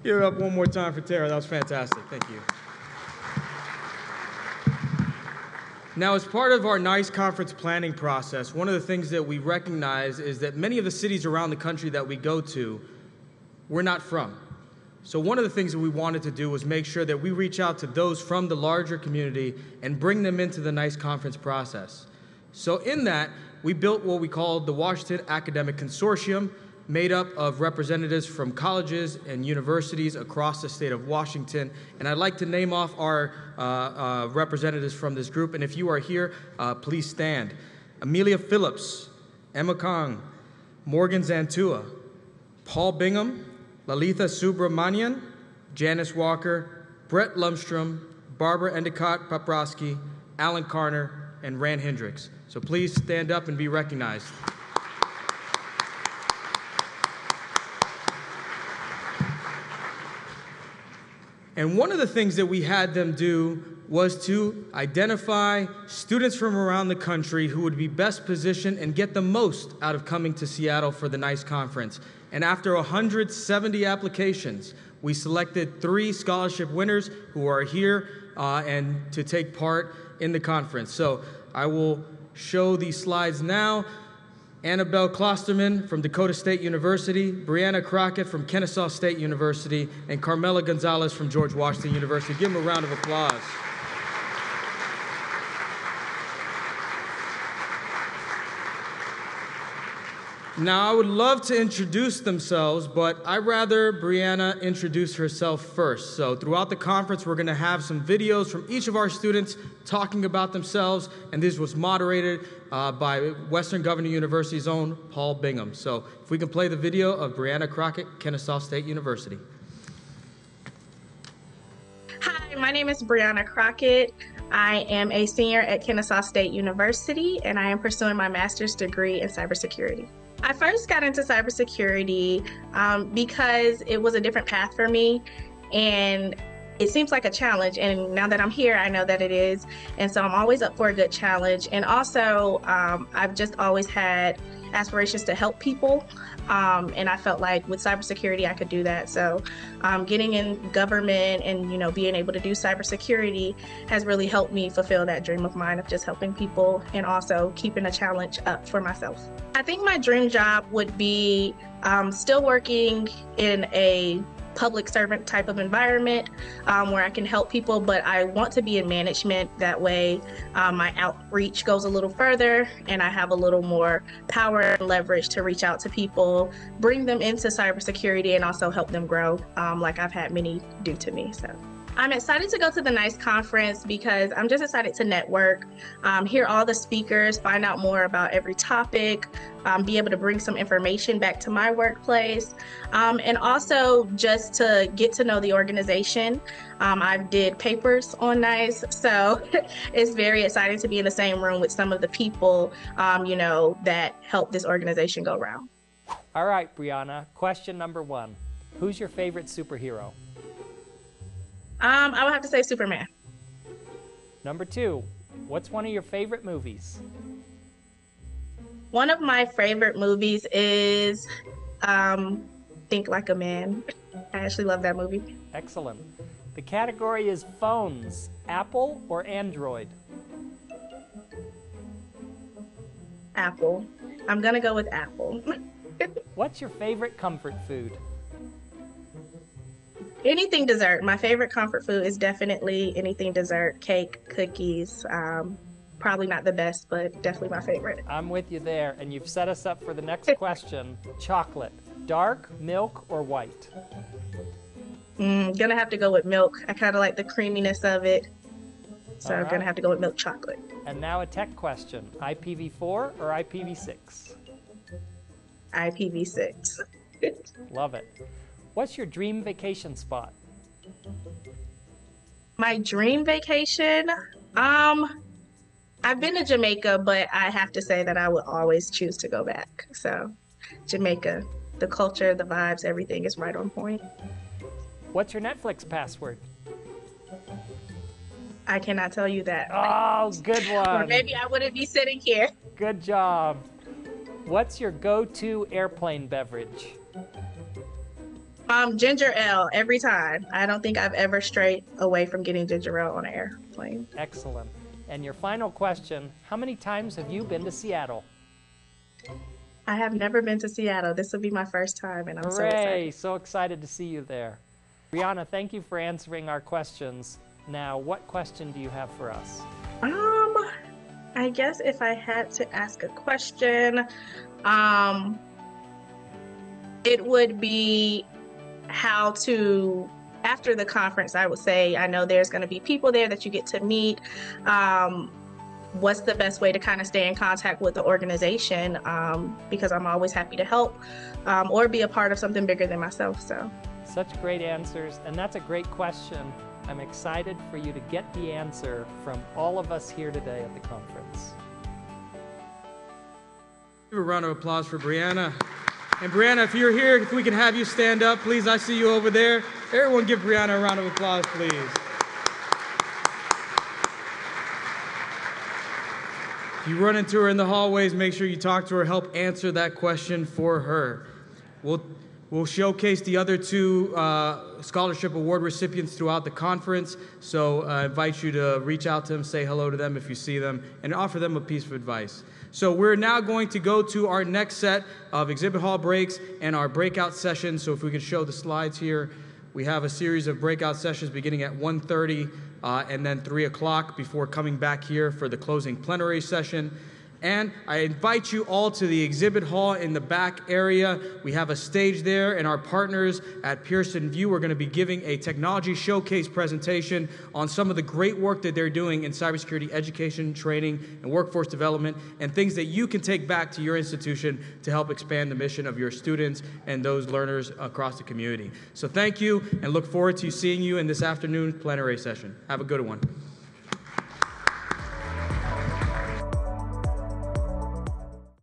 Give it up one more time for Tara. That was fantastic. Thank you. Now, as part of our NICE conference planning process, one of the things that we recognize is that many of the cities around the country that we go to, we're not from. So one of the things that we wanted to do was make sure that we reach out to those from the larger community and bring them into the NICE conference process. So in that, we built what we called the Washington Academic Consortium, made up of representatives from colleges and universities across the state of Washington. And I'd like to name off our representatives from this group. And if you are here, please stand. Amelia Phillips, Emma Kong, Morgan Zantua, Paul Bingham, Lalitha Subramanian, Janice Walker, Brett Lumstrom, Barbara Endicott Paprosky, Alan Carner, and Rand Hendricks. So please stand up and be recognized. And one of the things that we had them do was to identify students from around the country who would be best positioned and get the most out of coming to Seattle for the NICE conference. And after 170 applications, we selected 3 scholarship winners who are here and to take part in the conference. So I will show these slides now. Annabelle Klosterman from Dakota State University, Brianna Crockett from Kennesaw State University, and Carmela Gonzalez from George Washington University. Give them a round of applause. Now, I would love to introduce themselves, but I'd rather Brianna introduce herself first. So throughout the conference, we're going to have some videos from each of our students talking about themselves, and this was moderated by Western Governor University's own Paul Bingham. So if we can play the video of Brianna Crockett, Kennesaw State University. Hi, my name is Brianna Crockett. I am a senior at Kennesaw State University, and I am pursuing my master's degree in cybersecurity. I first got into cybersecurity because it was a different path for me, and it seems like a challenge, and now that I'm here, I know that it is, and so I'm always up for a good challenge. And also, I've just always had aspirations to help people, and I felt like with cybersecurity I could do that. So getting in government and being able to do cybersecurity has really helped me fulfill that dream of mine of just helping people and also keeping a challenge up for myself. I think my dream job would be still working in a public servant type of environment where I can help people, but I want to be in management. That way my outreach goes a little further and I have a little more power and leverage to reach out to people, bring them into cybersecurity, and also help them grow like I've had many do to me. So I'm excited to go to the NICE conference because I'm just excited to network, hear all the speakers, find out more about every topic, be able to bring some information back to my workplace, and also just to get to know the organization. I did papers on NICE, so it's very exciting to be in the same room with some of the people, that help this organization go around. All right, Brianna, question number 1. Who's your favorite superhero? I would have to say Superman. Number 2, what's one of your favorite movies? One of my favorite movies is Think Like a Man. I actually love that movie. Excellent. The category is phones, Apple or Android? Apple. I'm gonna go with Apple. What's your favorite comfort food? Anything dessert. My favorite comfort food is definitely anything dessert, cake, cookies. Probably not the best, but definitely my favorite. I'm with you there, and you've set us up for the next question. Chocolate, dark, milk, or white? Gonna have to go with milk. I kind of like the creaminess of it, so I'm gonna have to go with milk chocolate. And now a tech question, IPv4 or IPv6? IPv6. Love it. What's your dream vacation spot? My dream vacation? I've been to Jamaica, but I have to say that I would always choose to go back. So Jamaica, the culture, the vibes, everything is right on point. What's your Netflix password? I cannot tell you that. Oh, good one. Or maybe I wouldn't be sitting here. Good job. What's your go-to airplane beverage? Ginger ale every time. I don't think I've ever strayed away from getting ginger ale on an airplane. Excellent. And your final question, how many times have you been to Seattle? I have never been to Seattle. This will be my first time, and I'm so Hooray! excited. So excited to see you there. Brianna, thank you for answering our questions. Now, what question do you have for us? I guess if I had to ask a question, it would be how to, after the conference, I would say, I know there's going to be people there that you get to meet. What's the best way to kind of stay in contact with the organization? Because I'm always happy to help or be a part of something bigger than myself. So, such great answers, and that's a great question. I'm excited for you to get the answer from all of us here today at the conference. Give a round of applause for Brianna. And Brianna, if you're here, if we can have you stand up, please. I see you over there. Everyone give Brianna a round of applause, please. If you run into her in the hallways, make sure you talk to her, help answer that question for her. We'll showcase the other two scholarship award recipients throughout the conference, so I invite you to reach out to them, say hello to them if you see them, and offer them a piece of advice. So we're now going to go to our next set of exhibit hall breaks and our breakout sessions. So if we could show the slides here, we have a series of breakout sessions beginning at 1:30 and then 3 o'clock before coming back here for the closing plenary session. And I invite you all to the exhibit hall in the back area. We have a stage there, and our partners at Pearson VUE are going to be giving a technology showcase presentation on some of the great work that they're doing in cybersecurity education, training, and workforce development, and things that you can take back to your institution to help expand the mission of your students and those learners across the community. So thank you, and look forward to seeing you in this afternoon's plenary session. Have a good one.